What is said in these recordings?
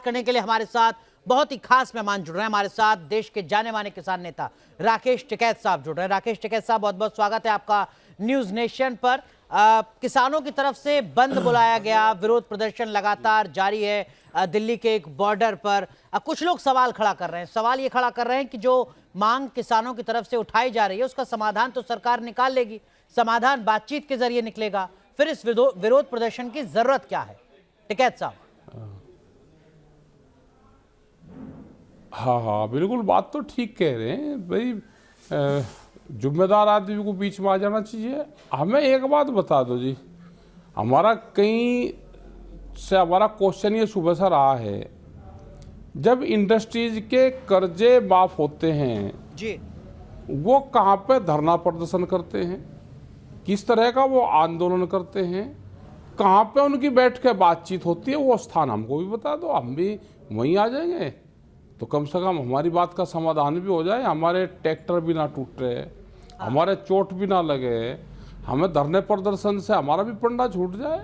करने के लिए हमारे साथ बहुत ही खास मेहमान जुड़ रहे हैं। हमारे साथ देश के जाने माने किसान नेता राकेश टिकैत साहब जुड़ रहे हैं। राकेश टिकैत साहब, बहुत बहुत स्वागत है आपका न्यूज नेशन पर। किसानों की तरफ से बंद बुलाया गया, विरोध प्रदर्शन लगातार जारी है दिल्ली के एक बॉर्डर पर। कुछ लोग सवाल खड़ा कर रहे हैं, सवाल ये खड़ा कर रहे हैं कि जो मांग किसानों की तरफ से उठाई जा रही है उसका समाधान तो सरकार निकाल लेगी, समाधान बातचीत के जरिए निकलेगा, फिर इस विरोध प्रदर्शन की जरूरत क्या है? टिकैत साहब। हाँ, बिल्कुल बात तो ठीक कह रहे हैं भाई। जिम्मेदार आदमी को बीच में आ जाना चाहिए। हमें एक बात बता दो जी, हमारा क्वेश्चन ये सुबह से रहा है, जब इंडस्ट्रीज के कर्जे माफ होते हैं जी, वो कहाँ पे धरना प्रदर्शन करते हैं, किस तरह का वो आंदोलन करते हैं, कहाँ पे उनकी बैठ के बातचीत होती है, वो स्थान हमको भी बता दो, हम भी वहीं आ जाएंगे। तो कम से कम हमारी बात का समाधान भी हो जाए, हमारे ट्रैक्टर भी ना टूटे, हमारे चोट भी ना लगे, हमें धरने प्रदर्शन से हमारा भी पंडा छूट जाए।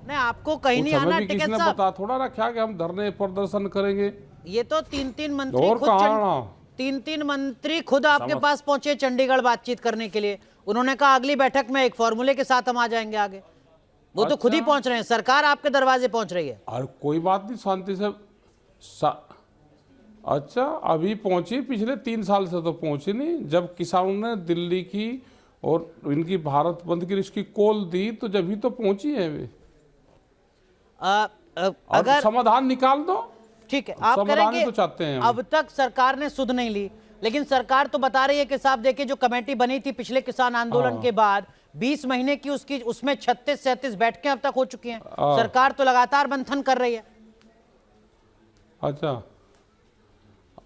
नहीं, आपको कहीं नहीं आना टिकैत किसने साहब। बता थोड़ा रखा कि हम धरने प्रदर्शन करेंगे। ये तो तीन मंत्री और खुद कहाँ तीन मंत्री खुद आपके पास पहुंचे चंडीगढ़ बातचीत करने के लिए। उन्होंने कहा अगली बैठक में एक फॉर्मूले के साथ हम आ जाएंगे आगे। वो तो खुद ही पहुंच रहे हैं, सरकार आपके दरवाजे पहुंच रही है। और कोई बात नहीं, शांति से अच्छा, अभी पहुंची, पिछले 3 साल से तो पहुंची नहीं। जब किसानों ने दिल्ली की और इनकी भारत बंद की इसकी कॉल दी तो जब ही तो पहुंची है वे। अगर समाधान निकाल दो, ठीक है, आप करेंगे तो चाहते हैं अब तक सरकार ने सुध नहीं ली, लेकिन सरकार तो बता रही है कि साहब देखिए, जो कमेटी बनी थी पिछले किसान आंदोलन के बाद 20 महीने की, उसमें 36-37 बैठकें अब तक हो चुकी हैं। सरकार तो लगातार मंथन कर रही है। अच्छा,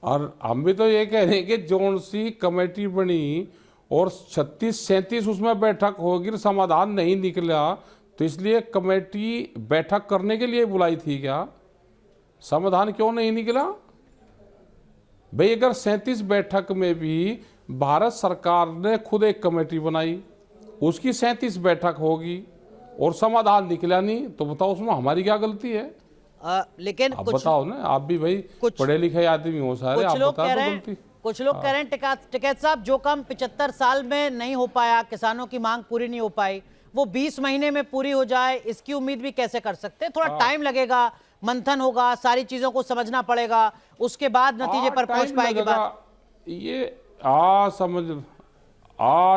और हम भी तो ये कह रहे हैं कि जोन सी कमेटी बनी और 36-37 उसमें बैठक होगी, समाधान नहीं निकला, तो इसलिए कमेटी बैठक करने के लिए बुलाई थी क्या? समाधान क्यों नहीं निकला भाई? अगर 37 बैठक में भी भारत सरकार ने खुद एक कमेटी बनाई, उसकी 37 बैठक होगी और समाधान निकला नहीं, तो बताओ उसमें हमारी क्या गलती है? लेकिन आप बताओ ना, आप भी भाई पढ़े लिखे आदमी हो सारे, आप लोग बता कह दो रहे गलती। हैं, कुछ लोग कह रहे हैं टिकैत साहब, जो काम 75 साल में नहीं हो पाया, किसानों की मांग पूरी नहीं हो पाई, वो 20 महीने में पूरी हो जाए, इसकी उम्मीद भी कैसे कर सकते हैं? थोड़ा टाइम लगेगा, मंथन होगा, सारी चीजों को समझना पड़ेगा, उसके बाद नतीजे पर पहुंच पाएगी बात। ये समझ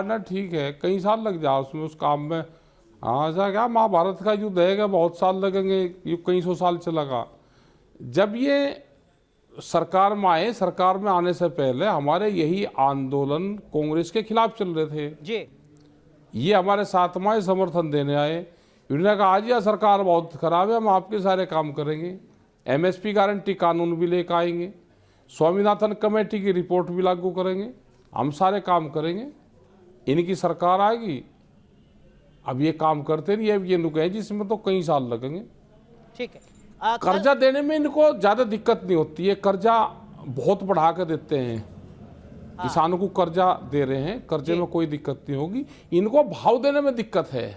ना, ठीक है, कई साल लग जाए उसमें, उस काम में। ऐसा क्या महाभारत का युद्ध है, बहुत साल लगेंगे, ये कई 100 साल चलेगा। जब ये सरकार में आए, सरकार में आने से पहले हमारे यही आंदोलन कांग्रेस के खिलाफ चल रहे थे जी। ये हमारे साथ में समर्थन देने आए। इन्होंने कहा आज यह सरकार बहुत खराब है, हम आपके सारे काम करेंगे, एमएसपी गारंटी कानून भी लेकर आएंगे, स्वामीनाथन कमेटी की रिपोर्ट भी लागू करेंगे, हम सारे काम करेंगे, इनकी सरकार आएगी। अब ये काम करते नहीं, अब ये नुक है जिसमें तो कई साल लगेंगे। ठीक है, कर्जा देने में इनको ज्यादा दिक्कत नहीं होती है, कर्जा बहुत बढ़ा कर देते हैं। किसानों को कर्जा दे रहे हैं, कर्जे में कोई दिक्कत नहीं होगी, इनको भाव देने में दिक्कत है।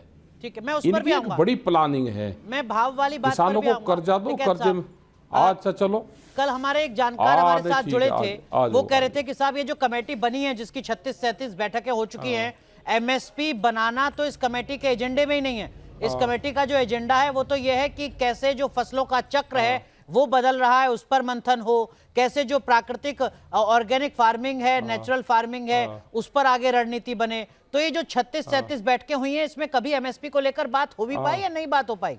ठीक है, मैं उस पर भी आऊंगा। बड़ी प्लानिंग है, मैं भाव वाली बात किसानों को कर्जा दो, कर्जे में। अच्छा चलो, कल हमारे एक जानकार हमारे साथ जुड़े थे, वो कह रहे थे कि साहब ये जो कमेटी बनी है जिसकी 36-37 बैठकें हो चुकी हैं, एमएसपी बनाना तो इस कमेटी के एजेंडे में ही नहीं है। इस कमेटी का जो एजेंडा है वो तो ये है कि कैसे जो फसलों का चक्र है वो बदल रहा है, उस पर मंथन हो, कैसे जो प्राकृतिक ऑर्गेनिक फार्मिंग है, नेचुरल फार्मिंग है, उस पर आगे रणनीति बने। तो ये जो 36-37 बैठकें हुई हैं, इसमें कभी एमएसपी को लेकर बात हो भी पाई या नहीं बात हो पाई?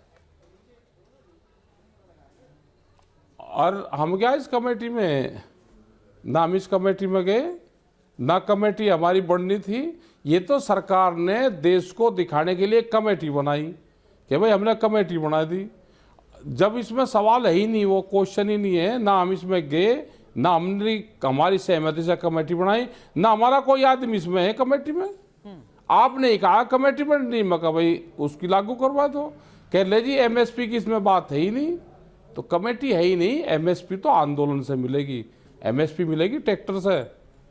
और हम क्या इस कमेटी में, ना हम इस कमेटी में गए, ना कमेटी हमारी बढ़नी थी। ये तो सरकार ने देश को दिखाने के लिए कमेटी बनाई कि भाई हमने कमेटी बना दी। जब इसमें सवाल है ही नहीं, वो क्वेश्चन ही नहीं है, ना हम इसमें गए, ना हमने हमारी सहमति से कमेटी बनाई, ना हमारा कोई आदमी इसमें है कमेटी में। आपने कहा कमेटी बननी, मैं कहा भाई उसकी लागू करवा दो। कह ले जी एमएसपी की इसमें बात है ही नहीं, तो कमेटी है ही नहीं। एमएसपी तो आंदोलन से मिलेगी, एमएसपी मिलेगी ट्रैक्टर से,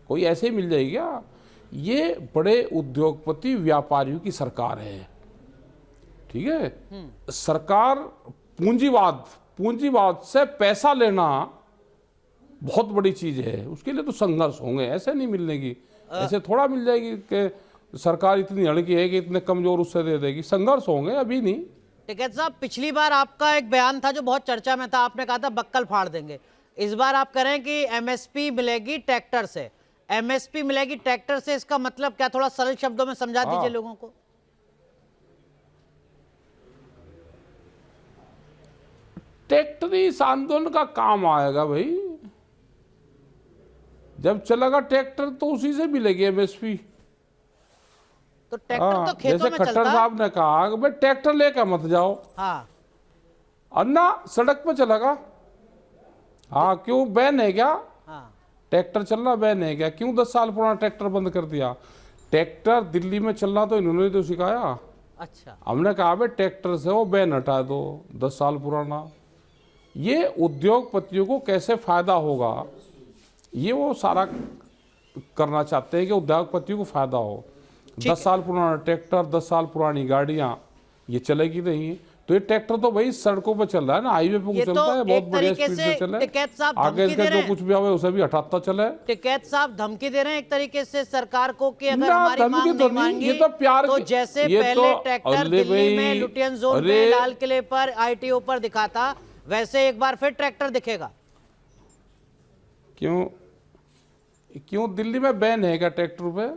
कोई ऐसे ही मिल जाएगी क्या? ये बड़े उद्योगपति व्यापारियों की सरकार है, ठीक है। सरकार पूंजीवाद पूंजीवाद से पैसा लेना बहुत बड़ी चीज है, उसके लिए तो संघर्ष होंगे, ऐसे नहीं मिलने की, ऐसे थोड़ा मिल जाएगी कि सरकार इतनी हड़की है कि इतने कमजोर उससे दे देगी, संघर्ष होंगे, अभी नहीं। टिकैत साहब, पिछली बार आपका एक बयान था जो बहुत चर्चा में था, आपने कहा था बक्कल फाड़ देंगे। इस बार आप कह रहे हैं कि एमएसपी मिलेगी ट्रैक्टर से। एमएसपी मिलेगी ट्रैक्टर से, इसका मतलब क्या, थोड़ा सरल शब्दों में समझा दीजिए लोगों को। ट्रैक्टर इस आंदोलन का काम आएगा भाई, जब चलेगा ट्रैक्टर तो उसी से मिलेगी एमएसपी। तो ट्रैक्टर तो खेतों जैसे में खट्टर चलता है। साहब ने कहा कि भाई ट्रैक्टर लेकर मत जाओ, हाँ, अन्ना सड़क पे चलेगा। हाँ, क्यों बैन है क्या? हाँ, ट्रैक्टर चलना बैन है क्या? क्यों 10 साल पुराना ट्रैक्टर बंद कर दिया? ट्रैक्टर दिल्ली में चलना तो इन्होंने तो सिखाया। अच्छा, हमने कहा भाई ट्रैक्टर से वो बैन हटा दो 10 साल पुराना। ये उद्योगपतियों को कैसे फायदा होगा, ये वो सारा करना चाहते हैं कि उद्योगपतियों को फायदा हो। 10 साल पुराना ट्रैक्टर, 10 साल पुरानी गाड़ियां, ये चलेगी नहीं। तो ये ट्रैक्टर तो भाई सड़कों पे चल रहा है ना, हाईवे पे ये चलता तो है, बहुत एक बढ़िया तरीके स्पीड से से चले, टिकैत साहब आगे धमकी इसके दे रहे जो हैं। कुछ भी आवे उसे भी हटाता चले। टिकैत साहब धमकी दे रहे हैं एक तरीके से सरकार को कि अगर ना, हमारी धमकी मांग तो नहीं नहीं, मांगी ये तो प्यार तो की- जैसे ये पहले तो- ट्रैक्टर अरे दिल्ली भाई, में लुटियन जोन अरे- में लाल किले पर आईटीओ पर दिखा था, वैसे एक बार फिर ट्रैक्टर दिखेगा। क्यों दिल्ली में बैन है क्या ट्रैक्टर पे?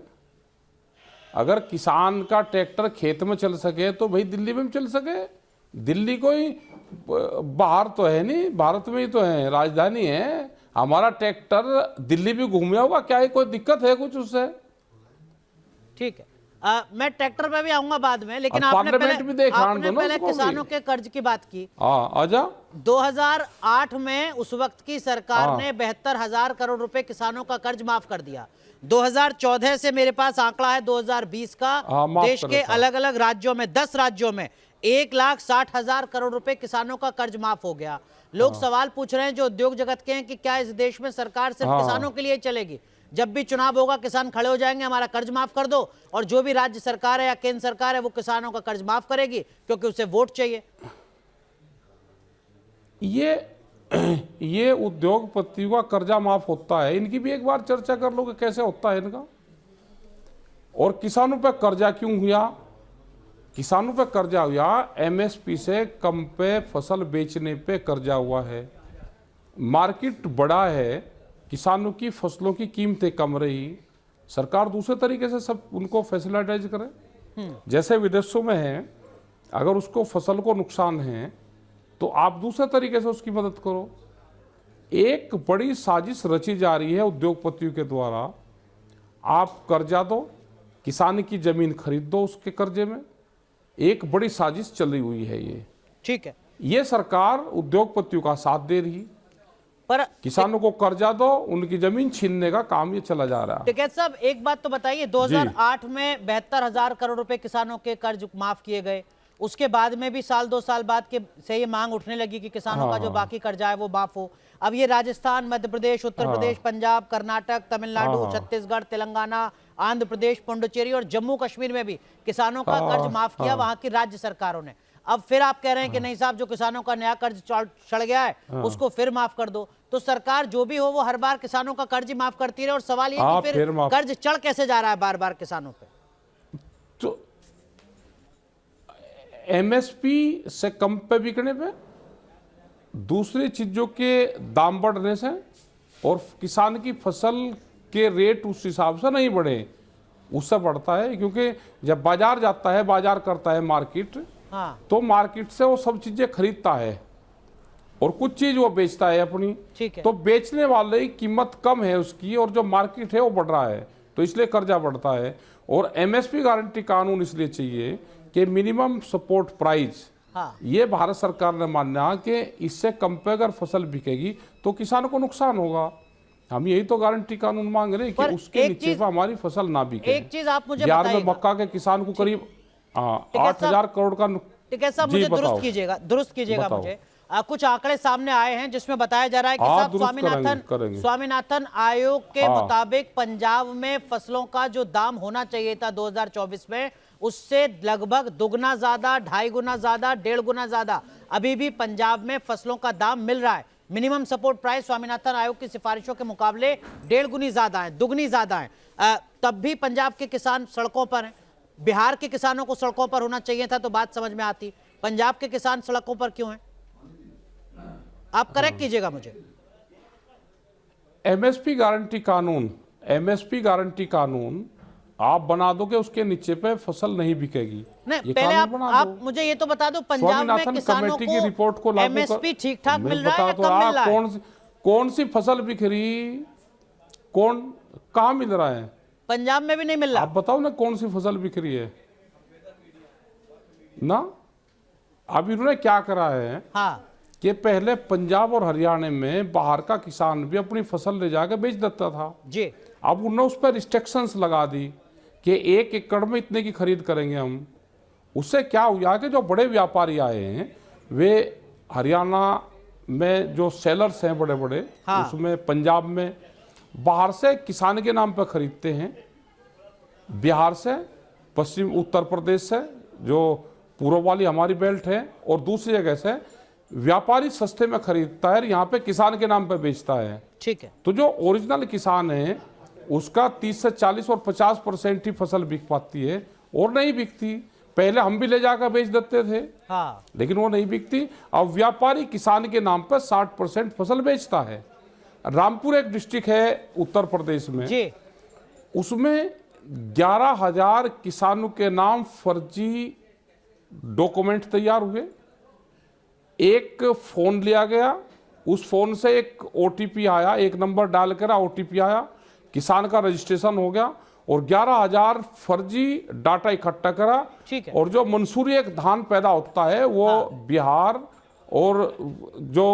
अगर किसान का ट्रैक्टर खेत में चल सके तो भाई दिल्ली में भी चल सके। दिल्ली कोई बाहर तो है नहीं, भारत में ही तो है, राजधानी है। हमारा ट्रैक्टर दिल्ली भी घूमे होगा, क्या है कोई दिक्कत है कुछ उससे? ठीक है, मैं ट्रैक्टर पे भी आऊंगा बाद में, लेकिन और आपने पार्लियामेंट भी देखा आपने दोनों पहले उसको भी। किसानों के कर्ज की बात की। हाँ, आजा। 2008 में उस वक्त की सरकार हाँ। ने 72,000 करोड़ रुपए किसानों का कर्ज माफ कर दिया। 2014 से मेरे पास आंकड़ा है 2020 का, हाँ, माफ देश कर के रखा। अलग अलग राज्यों में 10 राज्यों में 1,60,000 करोड़ रुपए किसानों का कर्ज माफ हो गया। लोग सवाल पूछ रहे हैं जो उद्योग जगत के हैं कि क्या इस देश में सरकार सिर्फ हाँ। किसानों के लिए चलेगी? जब भी चुनाव होगा किसान खड़े हो जाएंगे हमारा कर्ज माफ कर दो, और जो भी राज्य सरकार है या केंद्र सरकार है वो किसानों का कर्ज माफ करेगी क्योंकि उसे वोट चाहिए। ये उद्योगपतियों का कर्जा माफ होता है, इनकी भी एक बार चर्चा कर लो कि कैसे होता है इनका। और किसानों पे कर्जा क्यों हुआ? किसानों पे कर्जा हुआ एमएसपी से कम पे फसल बेचने पे कर्जा हुआ है। मार्केट बड़ा है, किसानों की फसलों की कीमतें कम रही, सरकार दूसरे तरीके से सब उनको फैसिलिटाइज करे। जैसे विदेशों में है, अगर उसको फसल को नुकसान है तो आप दूसरे तरीके से उसकी मदद करो। एक बड़ी साजिश रची जा रही है उद्योगपतियों के द्वारा। आप कर्जा दो, किसान की जमीन खरीद दो उसके कर्जे में, एक बड़ी साजिश चली हुई है ये। ठीक है, ये सरकार उद्योगपतियों का साथ दे रही, पर किसानों को कर्जा दो, उनकी जमीन छीनने का काम ये चला जा रहा है। टिकैत साहब एक बात तो बताइए, 2008 में 72,000 करोड़ रुपए किसानों के कर्ज माफ किए गए, उसके बाद में भी साल 2 साल बाद के से ये मांग उठने लगी कि किसानों का जो बाकी कर्जा है वो माफ हो। अब ये राजस्थान, मध्य प्रदेश, उत्तर प्रदेश, पंजाब, कर्नाटक, तमिलनाडु, छत्तीसगढ़, तेलंगाना, आंध्र प्रदेश, पुडुचेरी और जम्मू कश्मीर में भी किसानों का कर्ज माफ किया वहां की राज्य सरकारों ने। अब फिर आप कह रहे हैं कि नहीं साहब, जो किसानों का नया कर्ज चढ़ गया है उसको फिर माफ कर दो। तो सरकार जो भी हो वो हर बार किसानों का कर्ज ही माफ करती रहे, और सवाल ये कि फिर कर्ज चढ़ कैसे जा रहा है बार बार किसानों पे? तो एमएसपी से कम पे बिकने पे, दूसरी चीजों के दाम बढ़ने से, और किसान की फसल के रेट उस हिसाब से नहीं बढ़े, उससे बढ़ता है। क्योंकि जब बाजार जाता है, बाजार करता है मार्केट, हाँ, तो मार्केट से वो सब चीजें खरीदता है और कुछ चीज वो बेचता है अपनी। ठीक है। तो बेचने वाले की कीमत कम है उसकी, और जो मार्केट है वो बढ़ रहा है, तो इसलिए कर्जा बढ़ता है। और एमएसपी गारंटी कानून इसलिए चाहिए कि मिनिमम सपोर्ट प्राइस, हाँ, ये भारत सरकार ने माना कि इससे कम पे अगर फसल बिकेगी तो किसानों को नुकसान होगा। हम यही तो गारंटी कानून मांग रहे हैं कि उसके नीचे पे हमारी फसल ना बिके। एक चीज आप मुझे बिहार में बताइएगा। मक्का के किसान को करीब टिकैत 8,000 करोड़ का टिकैत साहब जी, मुझे बताओ। दुरुस्त कीजिएगा बताओ। मुझे। कुछ आंकड़े सामने आए हैं जिसमें बताया जा रहा है कि हाँ, साहब दुरुस्त करेंगे। स्वामीनाथन आयोग के हाँ। मुताबिक पंजाब में फसलों का जो दाम होना चाहिए था 2024 में, उससे लगभग दुगना ज्यादा, 2.5 गुना ज्यादा, 1.5 गुना ज्यादा अभी भी पंजाब में फसलों का दाम मिल रहा है। मिनिमम सपोर्ट प्राइस स्वामीनाथन आयोग की सिफारिशों के मुकाबले 1.5 गुनी ज्यादा है, दुगनी ज्यादा है। तब भी पंजाब के किसान सड़कों पर हैं। बिहार के किसानों को सड़कों पर होना चाहिए था तो बात समझ में आती, पंजाब के किसान सड़कों पर क्यों हैं? आप करेक्ट कीजिएगा मुझे। एमएसपी गारंटी कानून, एमएसपी गारंटी कानून आप बना दोगे, उसके नीचे पे फसल नहीं बिकेगी। नहीं, ये पहले कानून बना आप दो। मुझे ये तो बता दो, पंजाब में स्वामीनाथन किसानों कमेटी की रिपोर्ट को को लागू एमएसपी ठीक ठाक मैं मिल रहा है या बता कम दो, मिल रहा है? कौन सी फसल बिक रही, कहाँ मिल रहा है? पंजाब में भी नहीं मिल रहा। आप बताओ ना कौन सी फसल बिक रही है ना। अब इन्होंने क्या करा है हाँ कि पहले पंजाब और हरियाणा में बाहर का किसान भी अपनी फसल ले जाकर बेच देता था जी। अब उन्होंने उस पर रिस्ट्रिक्शंस लगा दी कि 1 एकड़ में इतने की खरीद करेंगे हम। उससे क्या हुआ कि जो बड़े व्यापारी आए हैं वे हरियाणा में जो सेलर्स हैं बड़े बड़े, हाँ। उसमें पंजाब में बाहर से किसान के नाम पर खरीदते हैं, बिहार से, पश्चिम उत्तर प्रदेश से जो पूर्व वाली हमारी बेल्ट है, और दूसरी जगह से व्यापारी सस्ते में खरीदता है, यहाँ पे किसान के नाम पे बेचता है। ठीक है। तो जो ओरिजिनल किसान है उसका 30 से 40 और 50% ही फसल बिक पाती है और नहीं बिकती। पहले हम भी ले जाकर बेच देते थे, हाँ लेकिन वो नहीं बिकती। अब व्यापारी किसान के नाम पर 60% फसल बेचता है। रामपुर एक डिस्ट्रिक्ट है उत्तर प्रदेश में जी। उसमें 11,000 किसानों के नाम फर्जी डॉक्यूमेंट तैयार हुए। एक फोन लिया गया, उस फोन से एक ओटीपी आया, एक नंबर डाल कर ओटीपी आया, किसान का रजिस्ट्रेशन हो गया और 11,000 फर्जी डाटा इकट्ठा करा। ठीक है। और जो मंसूरी एक धान पैदा होता है वो बिहार और जो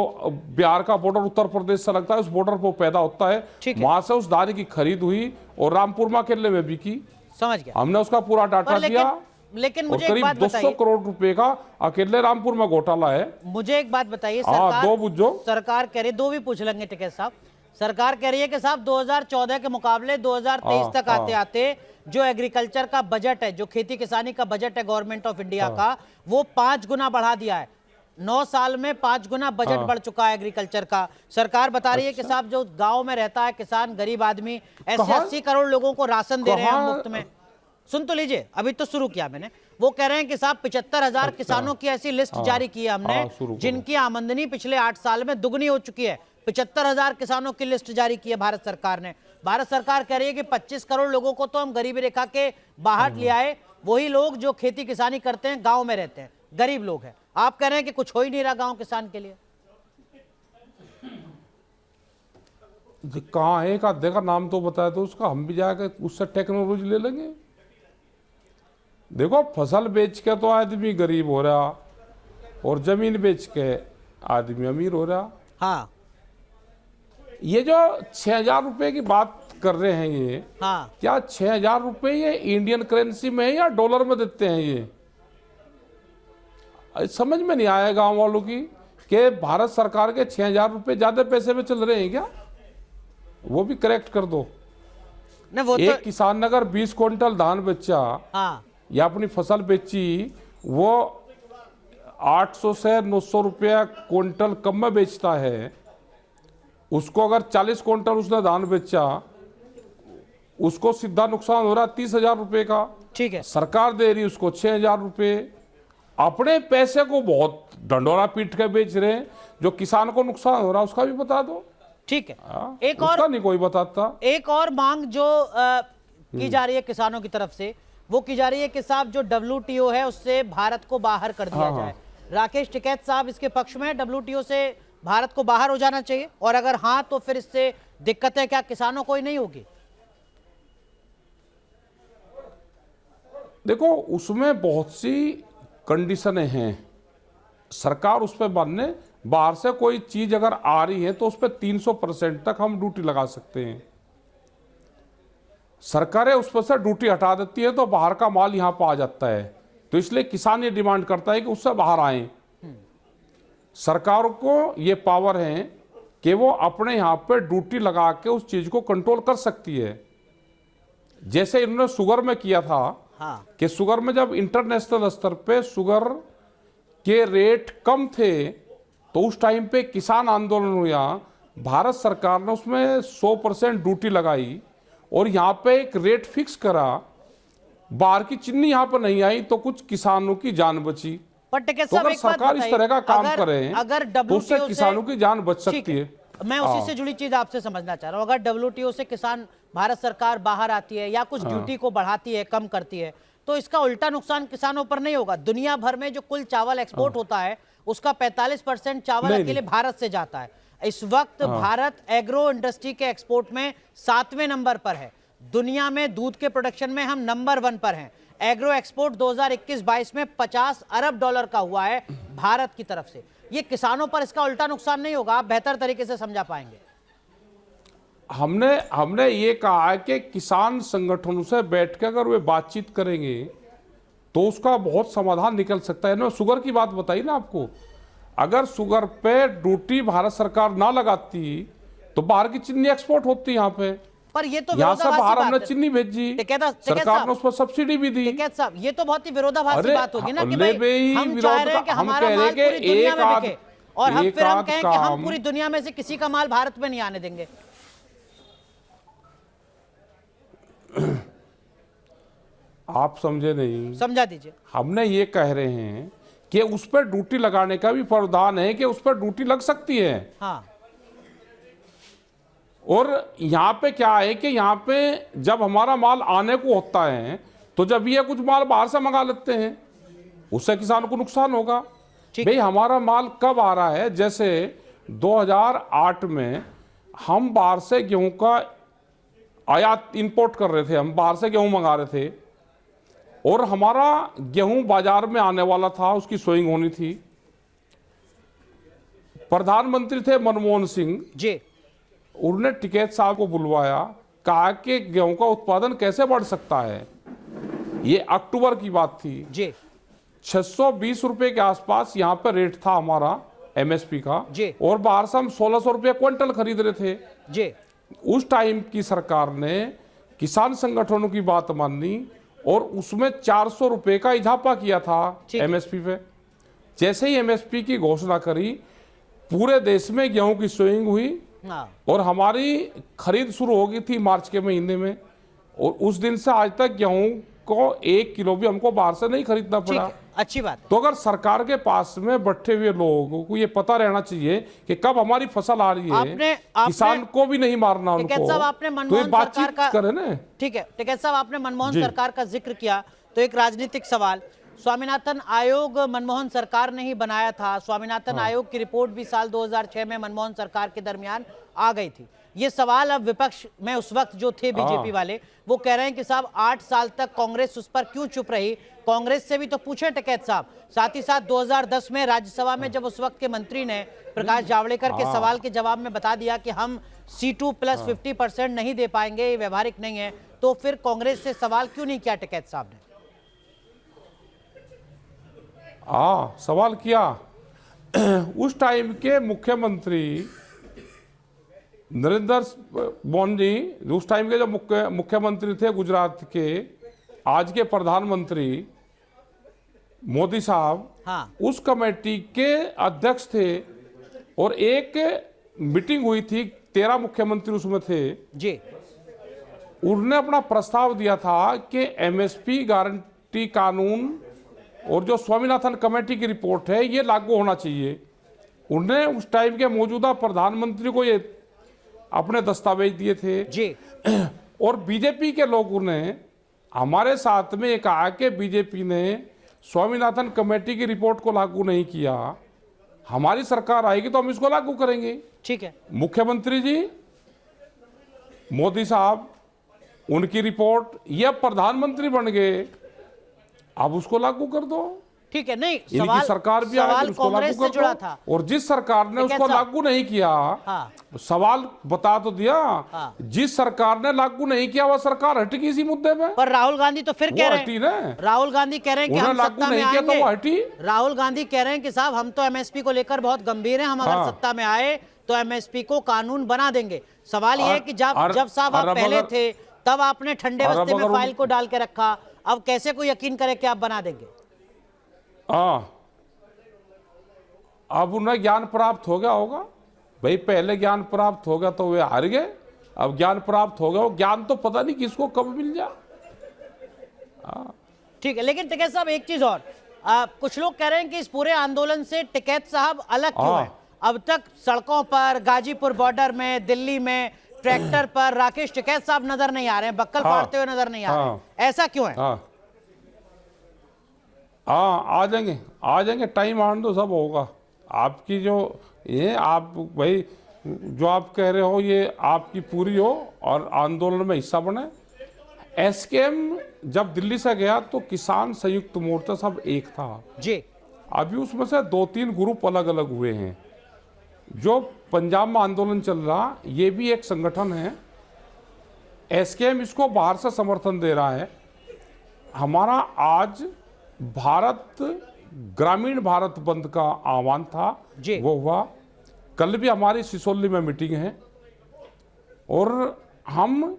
बिहार का बॉर्डर उत्तर प्रदेश से लगता है उस बॉर्डर पर पैदा होता है, वहां से उस दाने की खरीद हुई और रामपुर मार्केट में बिकी। समझ गया। हमने उसका पूरा डाटा दिया। लेकिन और मुझे एक करीब बात 200 बताइए, करोड़ रुपए का अकेले रामपुर में घोटाला है। मुझे एक बात बताइए, हाँ, दो बुझो। सरकार कह रही, दो भी पूछ लेंगे टिकैत साहब। सरकार कह रही है कि साहब 2014 के मुकाबले 2023 तक आते आते जो एग्रीकल्चर का बजट है, जो खेती किसानी का बजट है गवर्नमेंट ऑफ इंडिया का, वो 5 गुना बढ़ा दिया है। 9 साल में 5 गुना बजट बढ़ चुका है एग्रीकल्चर का। सरकार बता रही है कि साहब जो गांव में रहता है किसान, गरीब आदमी, ऐसे 80 करोड़ लोगों को राशन दे रहे हैं हम मुफ्त में। सुन तो लीजिए, अभी तो शुरू किया मैंने। वो कह रहे हैं कि साहब 75,000 किसानों की ऐसी लिस्ट जारी की है हमने जिनकी आमदनी पिछले 8 साल में दुगनी हो चुकी है। 75,000 किसानों की लिस्ट जारी की है भारत सरकार ने। भारत सरकार कह रही है कि 25 करोड़ लोगों को तो हम गरीबी रेखा के बाहर ले आए, वही लोग जो खेती किसानी करते हैं, गांव में रहते हैं, गरीब लोग हैं। आप कह रहे हैं कि कुछ हो ही नहीं रहा गांव किसान के लिए। कहाँ है? एक आधे का नाम तो बताया तो उसका, हम भी जाकर उससे टेक्नोलॉजी ले लेंगे। देखो, फसल बेच के तो आदमी गरीब हो रहा और जमीन बेच के आदमी अमीर हो रहा। हाँ, ये जो 6,000 रुपए की बात कर रहे हैं ये, हाँ, क्या 6,000 रुपए ये इंडियन करेंसी में है या डॉलर में देते हैं? ये समझ में नहीं आया गांव वालों की कि भारत सरकार के 6,000 रुपए ज्यादा पैसे में चल रहे हैं क्या? वो भी करेक्ट कर दो। नहीं वो एक तो, किसान ने अगर 20 क्विंटल धान बेचा हाँ, या अपनी फसल बेची, वो 800 से 900 रुपया क्विंटल कम में बेचता है। उसको अगर 40 क्विंटल उसने धान बेचा, उसको सीधा नुकसान हो रहा 30,000 रुपए का। ठीक है। सरकार दे रही उसको 6,000 रुपए। अपने पैसे को बहुत डंडोरा पीट के बेच रहे हैं। जो किसान को नुकसान हो रहा उसका भी बता दो। ठीक है। एक उसका और नहीं कोई बताता। एक और मांग जो की जा रही है किसानों की तरफ से, वो की जा रही है कि साहब जो WTO है उससे भारत को बाहर कर दिया जाए। राकेश टिकैत साहब इसके पक्ष में है, WTO से भारत को बाहर हो जाना चाहिए, और अगर हाँ तो फिर इससे दिक्कतें क्या किसानों को ही नहीं होगी? देखो, उसमें बहुत सी कंडीशनें हैं। सरकार उस पर बांधने, बाहर से कोई चीज अगर आ रही है तो उस पर 300% तक हम ड्यूटी लगा सकते हैं। सरकारें उस पर से ड्यूटी हटा देती है तो बाहर का माल यहाँ पर आ जाता है। तो इसलिए किसान ये डिमांड करता है कि उससे बाहर आए। सरकार को ये पावर है कि वो अपने यहाँ पे ड्यूटी लगा के उस चीज को कंट्रोल कर सकती है। जैसे इन्होंने शुगर में किया था हाँ। कि शुगर में जब इंटरनेशनल स्तर पे शुगर के रेट कम थे तो उस टाइम पे किसान आंदोलन हुआ, भारत सरकार ने उसमें 100% ड्यूटी लगाई और यहाँ पे एक रेट फिक्स करा। बाहर की चीनी यहाँ पर नहीं आई तो कुछ किसानों की जान बची। पर टिकैत तो साहब अगर एक बात सरकार इस बताइए, तरह का काम अगर- करे अगर तो उससे WTO किसानों की जान बच ठीक सकती है। मैं उसी से जुड़ी चीज आपसे समझना चाह रहा हूं। अगर WTO से किसान भारत सरकार बाहर आती है या कुछ ड्यूटी को बढ़ाती है, कम करती है, तो इसका उल्टा नुकसान किसानों पर नहीं होगा? दुनिया भर में जो कुल चावल एक्सपोर्ट होता है उसका 45% चावल नहीं, अकेले भारत से जाता है। इस वक्त भारत एग्रो इंडस्ट्री के एक्सपोर्ट में 7वें नंबर पर है। दुनिया में दूध के प्रोडक्शन में हम नंबर 1 पर हैं। एग्रो एक्सपोर्ट 2021-22 में $50 अरब का हुआ है भारत की तरफ से। ये किसानों पर इसका उल्टा नुकसान नहीं होगा? आप बेहतर तरीके से समझा पाएंगे। हमने ये कहा है कि किसान संगठनों से बैठ के अगर वे बातचीत करेंगे तो उसका बहुत समाधान निकल सकता है ना। शुगर की बात बताई ना आपको, अगर शुगर पे ड्यूटी भारत सरकार ना लगाती तो बाहर की चीनी एक्सपोर्ट होती यहाँ पे। पर ये तो यहाँ से बाहर विरोधाभासी हमने बात है। चीनी भेजी, टिकैत सरकार साहब, ने उस पर सब्सिडी भी दी। टिकैत साहब, ये तो बहुत ही विरोधाभासी अरे, बात होगी ना कि ले भाई भाई, हम चाह रहे हैं कि हम हमारा कह रहे माल हैं कि पूरी दुनिया एक में आध- बिके और हम एक फिर हम आध कहें कि हम काम- पूरी दुनिया में से किसी का माल भारत में नहीं आने देंगे। आप समझे नहीं, समझा दीजिए। हमने ये कह रहे हैं कि उस पर ड्यूटी लगाने का भी प्रावधान है कि उस पर ड्यूटी लग सकती है। हाँ, और यहाँ पे क्या है कि यहाँ पे जब हमारा माल आने को होता है तो जब ये कुछ माल बाहर से मंगा लेते हैं उससे किसानों को नुकसान होगा। ठीक। भाई हमारा माल कब आ रहा है? जैसे 2008 में हम बाहर से गेहूं का आयात इंपोर्ट कर रहे थे, हम बाहर से गेहूं मंगा रहे थे और हमारा गेहूं बाजार में आने वाला था, उसकी सोइंग होनी थी। प्रधानमंत्री थे मनमोहन सिंह जी, उन्होंने टिकैत साहब को बुलवाया, कहा कि गेहूं का उत्पादन कैसे बढ़ सकता है। ये अक्टूबर की बात थी जी, 620 रुपए के आसपास यहाँ पर रेट था हमारा एमएसपी का जी। और बाहर से हम 1600 रुपये क्विंटल खरीद रहे थे। जी, उस टाइम की सरकार ने किसान संगठनों की बात मानी और उसमें 400 रुपये का इजाफा किया था ठीक है। एमएसपी पे। जैसे ही एमएसपी की घोषणा करी पूरे देश में गेहूं की सोइंग हुई हाँ, और हमारी खरीद शुरू हो गई थी मार्च के महीने में और उस दिन से आज तक गेहूं को 1 किलो भी हमको बाहर से नहीं खरीदना ठीक पड़ा। है, अच्छी बात। तो अगर सरकार के पास में बैठे हुए लोगों को ये पता रहना चाहिए कि कब हमारी फसल आ रही है, किसान को भी नहीं मारना उनको, टिकैत साहब, आपने तो ये मनमोहन सरकार बातचीत का करे ना। ठीक है, टिकैत साहब, आपने मनमोहन जी। सरकार का जिक्र किया तो एक राजनीतिक सवाल। स्वामीनाथन आयोग मनमोहन सरकार ने ही बनाया था। स्वामीनाथन आयोग की रिपोर्ट भी साल 2006 में मनमोहन सरकार के दरमियान आ गई थी। ये सवाल अब विपक्ष में उस वक्त जो थे बीजेपी वाले, वो कह रहे हैं कि साहब 8 साल तक कांग्रेस उस पर क्यों चुप रही? कांग्रेस से भी तो पूछे टिकैत साहब। साथ ही साथ 2010 में राज्यसभा में जब उस वक्त के मंत्री ने प्रकाश जावड़ेकर के सवाल के जवाब में बता दिया कि हम C2 + 50% नहीं दे पाएंगे, ये व्यवहारिक नहीं है, तो फिर कांग्रेस से सवाल क्यों नहीं किया टिकैत साहब ने? सवाल किया। उस टाइम के मुख्यमंत्री नरेंद्र मोदी जी, उस टाइम के जो मुख्यमंत्री थे गुजरात के, आज के प्रधानमंत्री मोदी साहब, हाँ, उस कमेटी के अध्यक्ष थे और एक मीटिंग हुई थी, 13 मुख्यमंत्री उसमें थे जी, उन्होंने अपना प्रस्ताव दिया था कि एमएसपी गारंटी कानून और जो स्वामीनाथन कमेटी की रिपोर्ट है ये लागू होना चाहिए। उन्होंने उस टाइम के मौजूदा प्रधानमंत्री को ये अपने दस्तावेज दिए थे जी, और बीजेपी के लोगों ने हमारे साथ में ये कहा कि बीजेपी ने स्वामीनाथन कमेटी की रिपोर्ट को लागू नहीं किया, हमारी सरकार आएगी तो हम इसको लागू करेंगे। ठीक है, मुख्यमंत्री जी मोदी साहब, उनकी रिपोर्ट, ये प्रधानमंत्री बन गए, अब उसको लागू कर दो। ठीक है, नहीं इनकी सवाल सरकार भी सवाल आएगी, उसको कांग्रेस लागू से कर जुड़ा दो। था। और जिस सरकार ने ठीक है उसको साहब। लागू नहीं किया, हाँ। सवाल बता तो दिया, हाँ। जिस सरकार ने लागू नहीं किया वह सरकार हटेगी इसी मुद्दे पे। पर राहुल गांधी तो फिर वो कह रहे हटी हैं, ना, राहुल गांधी कह रहे हैं कि उन्होंने हम लागू सत्ता में नहीं किया तो आएंगे। वो हटी। राहुल गांधी कह रहे हैं कि साहब हम तो एमएसपी को लेकर बहुत गंभीर हैं, हम अगर हाँ। सत्ता में आए तो एमएसपी को कानून बना देंगे। सवाल यह है कि जब साहब आप अब पहले अगर- थे तब आपने ठंडे और अब बस्ते में अगर फाइल को डाल के रखा, अब कैसे कोई यकीन करे कि आप बना देंगे? हाँ, अब उन्हें ज्ञान प्राप्त हो गया होगा भाई, पहले ज्ञान प्राप्त हो गया तो वे हार गए, अब ज्ञान प्राप्त हो गया, वो ज्ञान तो पता नहीं किसको कब मिल जाए। ठीक है, लेकिन टिकैत साहब एक चीज और, कुछ लोग कह रहे हैं कि इस पूरे आंदोलन से टिकैत साहब अलग क्यों हाँ। है? अब तक सड़कों पर, गाजीपुर बॉर्डर में, दिल्ली में ट्रैक्टर पर राकेश टिकैत साहब नजर नहीं आ रहे हैं, बक्कल हाँ। फाड़ते हुए नजर नहीं आ रहे हैं, ऐसा क्यों है? हाँ हाँ, आ जाएंगे, टाइम आने दो, सब होगा। आपकी जो ये आप भाई जो आप कह रहे हो ये आपकी पूरी हो और आंदोलन में हिस्सा बने। एसकेएम जब दिल्ली से गया तो किसान संयुक्त मोर्चा सब एक था जी। अभी उसमें से 2-3 ग्रुप अलग अलग हुए हैं। जो पंजाब में आंदोलन चल रहा ये भी एक संगठन है, एसकेएम इसको बाहर से समर्थन दे रहा है। हमारा आज भारत ग्रामीण भारत बंद का आह्वान था जी। वो हुआ, कल भी हमारी सिसोली में मीटिंग है और हम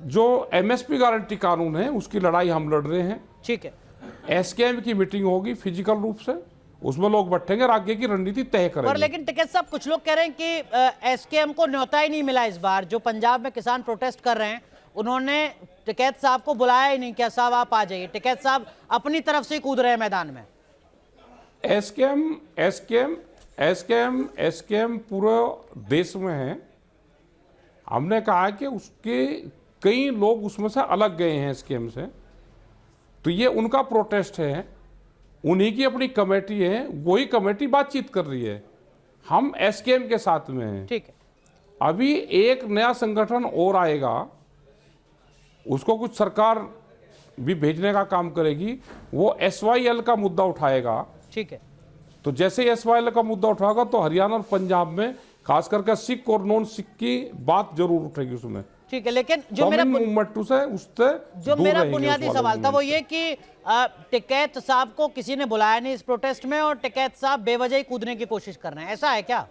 जो एमएसपी गारंटी कानून है उसकी लड़ाई हम लड़ रहे हैं। ठीक है, एसकेएम की मीटिंग होगी फिजिकल रूप से, उसमें लोग बैठेंगे और आगे की रणनीति तय पर करेंगे। लेकिन टिकैत साहब कुछ लोग कह रहे हैं कि एसकेएम को न्योता ही नहीं मिला इस बार। जो पंजाब में किसान प्रोटेस्ट कर रहे हैं उन्होंने टिकैत साहब को बुलाया ही नहीं, क्या साहब आप आ जाइए। टिकैत साहब अपनी तरफ से कूद रहे हैं मैदान में। एसकेएम पूरे देश में है। हमने कहा कि उसके कई लोग उसमें से अलग गए हैं एसकेएम से, तो ये उनका प्रोटेस्ट है, उन्हीं की अपनी कमेटी है, वही कमेटी बातचीत कर रही है, हम एसकेएम के साथ में हैं। ठीक है, अभी एक नया संगठन और आएगा, उसको कुछ सरकार भी भेजने का काम करेगी, वो एसवाईएल का मुद्दा उठाएगा। ठीक है, तो जैसे एसवाईएल का मुद्दा उठाएगा तो हरियाणा और पंजाब में खास करके सिख और नॉन सिख की बात जरूर उठेगी उसमें। ठीक है, लेकिन जो मेरा बुनियादी सवाल था वो ये कि टिकैत साहब को किसी ने बुलाया नहीं इस प्रोटेस्ट में और टिकैत साहब बेवजह ही कूदने की कोशिश कर रहे हैं, ऐसा है क्या?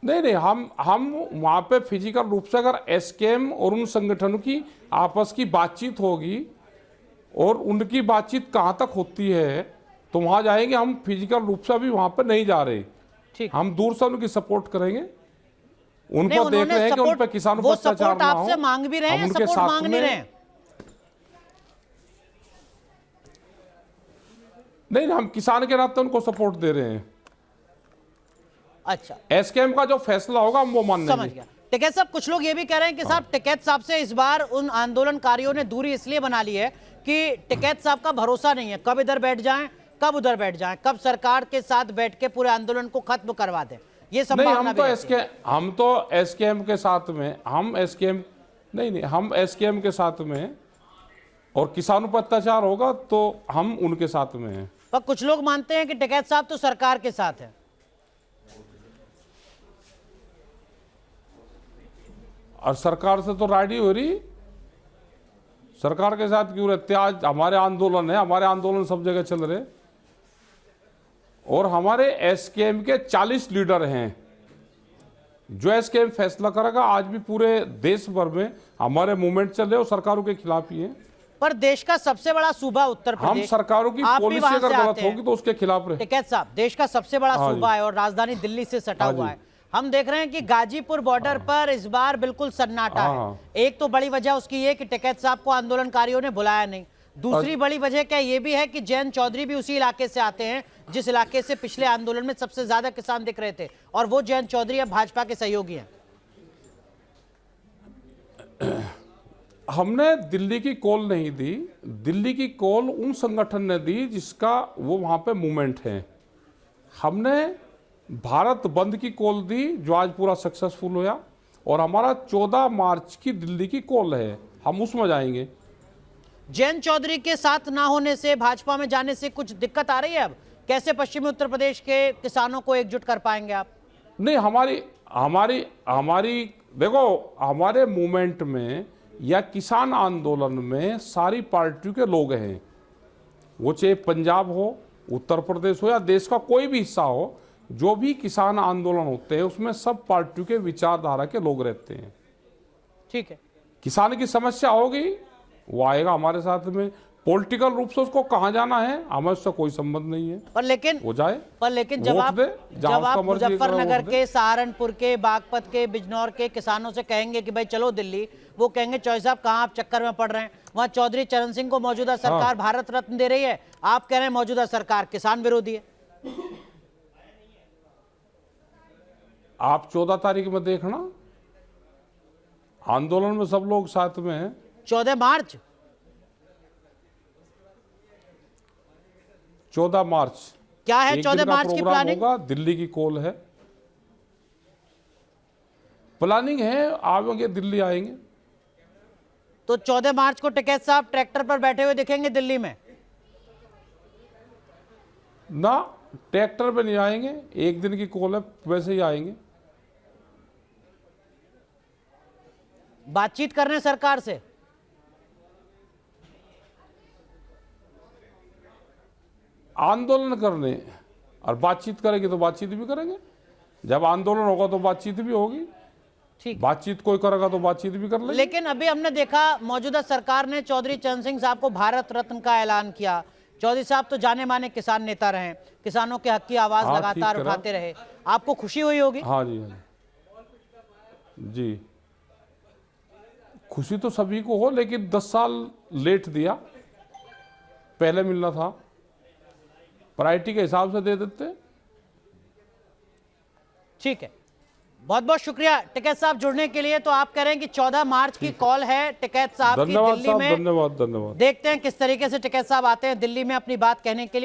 नहीं, हम वहां पे फिजिकल रूप से अगर एसकेएम और उन संगठनों की आपस की बातचीत होगी और उनकी बातचीत कहां तक होती है तो वहां जाएंगे। हम फिजिकल रूप से अभी वहां पे नहीं जा रहे, ठीक, हम दूर से उनकी सपोर्ट करेंगे, नहीं, उनको देख रहे हैं कि उन सपोर्ट, पे किसानों वो पर अत्याचार सपोर्ट ना हो। आपसे मांग भी रहे हम हैं, उनके सपोर्ट साथ मांग नहीं में- रहे हैं? नहीं, हम किसान के नाते उनको सपोर्ट दे रहे हैं। अच्छा, एसकेएम का जो फैसला होगा हम वो मान समझ लेंगे। गया। टिकैत साहब कुछ लोग ये भी कह रहे हैं कि साहब टिकैत साहब से इस बार उन आंदोलनकारियों ने दूरी इसलिए बना ली है कि टिकैत साहब का भरोसा नहीं है, कब इधर बैठ जाएं कब उधर बैठ जाएं, कब सरकार के साथ बैठ के पूरे आंदोलन को खत्म करवा दें, ये नहीं, संभावना हम भी तो रहती है। एसकेएम के साथ में, हम एसकेएम के साथ में, और किसानों पर अत्याचार होगा तो हम उनके साथ में हैं। पर कुछ लोग मानते हैं कि टिकैत साहब तो सरकार के साथ है। और सरकार से तो राइडी हो रही, सरकार के साथ क्यों रहते? आज हमारे आंदोलन है, हमारे आंदोलन सब जगह चल रहे और हमारे एसकेएम के 40 लीडर हैं। जो एसकेएम फैसला करेगा, आज भी पूरे देश भर में हमारे मूवमेंट चल रहे और सरकारों के खिलाफ ही हैं। पर देश का सबसे बड़ा सूबा उत्तर हम प्रदेश, सरकारों की आप भी पॉलिसी वहां अगर से गलत आते हैं। होगी तो उसके खिलाफ रहे। टिकैत साहब, देश का सबसे बड़ा हाँ सूबा जी। है और राजधानी दिल्ली से सटा हाँ हुआ जी। है। हम देख रहे हैं कि गाजीपुर बॉर्डर पर इस बार बिल्कुल सन्नाटा हाँ। है। एक तो बड़ी वजह उसकी ये कि टिकैत साहब को आंदोलनकारियों ने बुलाया नहीं, दूसरी बड़ी वजह क्या ये भी है कि जयंत चौधरी भी उसी इलाके से आते हैं जिस इलाके से पिछले आंदोलन में सबसे ज्यादा किसान दिख रहे थे, और वो जयंत चौधरी अब भाजपा के सहयोगी हैं। हमने दिल्ली की कॉल नहीं दी, दिल्ली की कॉल उन संगठन ने दी जिसका वो वहाँ पे मूवमेंट है। हमने भारत बंद की कॉल दी जो आज पूरा सक्सेसफुल हुआ, और हमारा 14 मार्च की दिल्ली की कॉल है, हम उसमें जाएंगे। जयंत चौधरी के साथ ना होने से, भाजपा में जाने से कुछ दिक्कत आ रही है? अब कैसे पश्चिमी उत्तर प्रदेश के किसानों को एकजुट कर पाएंगे आप? नहीं, हमारी हमारी हमारी देखो, हमारे मूवमेंट में या किसान आंदोलन में सारी पार्टियों के लोग हैं। वो चाहे पंजाब हो, उत्तर प्रदेश हो या देश का कोई भी हिस्सा हो, जो भी किसान आंदोलन होते हैं उसमें सब पार्टियों के विचारधारा के लोग रहते हैं। ठीक है, किसान की समस्या होगी, वो आएगा हमारे साथ में। पॉलिटिकल रूप से उसको कहाँ जाना है, हमें उससे कोई संबंध नहीं है, पर लेकिन वो जाए। जब वोट आप दे, जहाँ उसका मर्जी है, मुजफ्फरनगर वोट दे। के, सहारनपुर के, बागपत के, बिजनौर के किसानों से कहेंगे कि भाई चलो दिल्ली, वो कहेंगे चौधरी साहब कहाँ आप चक्कर में पड़ रहे हैं। वहां चौधरी चरण सिंह को मौजूदा सरकार भारत रत्न दे रही है, आप कह रहे हैं मौजूदा सरकार किसान विरोधी है। आप 14 तारीख में देखना, आंदोलन में सब लोग साथ में हैं। 14 मार्च 14 मार्च क्या है? एक 14 दिन का मार्च की प्रोग्राम प्लानिंग होगा, दिल्ली की कॉल है, प्लानिंग है, आएंगे दिल्ली आएंगे। तो 14 मार्च को टिकैत साहब ट्रैक्टर पर बैठे हुए दिखेंगे दिल्ली में? ना, ट्रैक्टर पे नहीं आएंगे, एक दिन की कॉल है, वैसे ही आएंगे। बातचीत कर रहे हैं सरकार से? आंदोलन करने और बातचीत करेंगे तो बातचीत भी करेंगे। जब आंदोलन होगा तो बातचीत भी होगी। ठीक, बातचीत कोई करेगा तो बातचीत भी कर लेंगे। लेकिन अभी हमने देखा मौजूदा सरकार ने चौधरी चरण सिंह साहब को भारत रत्न का ऐलान किया। चौधरी साहब तो जाने माने किसान नेता रहे, किसानों के हक की आवाज हाँ, लगातार ठीक करा। उठाते रहे, आपको खुशी हुई होगी? हाँ जी, हाँ जी, खुशी तो सभी को हो, लेकिन 10 साल लेट दिया, पहले मिलना था, प्रायोरिटी के हिसाब से दे देते। ठीक है, बहुत बहुत शुक्रिया टिकैत साहब जुड़ने के लिए। तो आप कह रहे हैं कि 14 मार्च की कॉल है टिकैत साहब की धन्यवाद दिल्ली साहब, में। धन्यवाद, धन्यवाद। देखते हैं किस तरीके से टिकैत साहब आते हैं दिल्ली में अपनी बात कहने के लिए।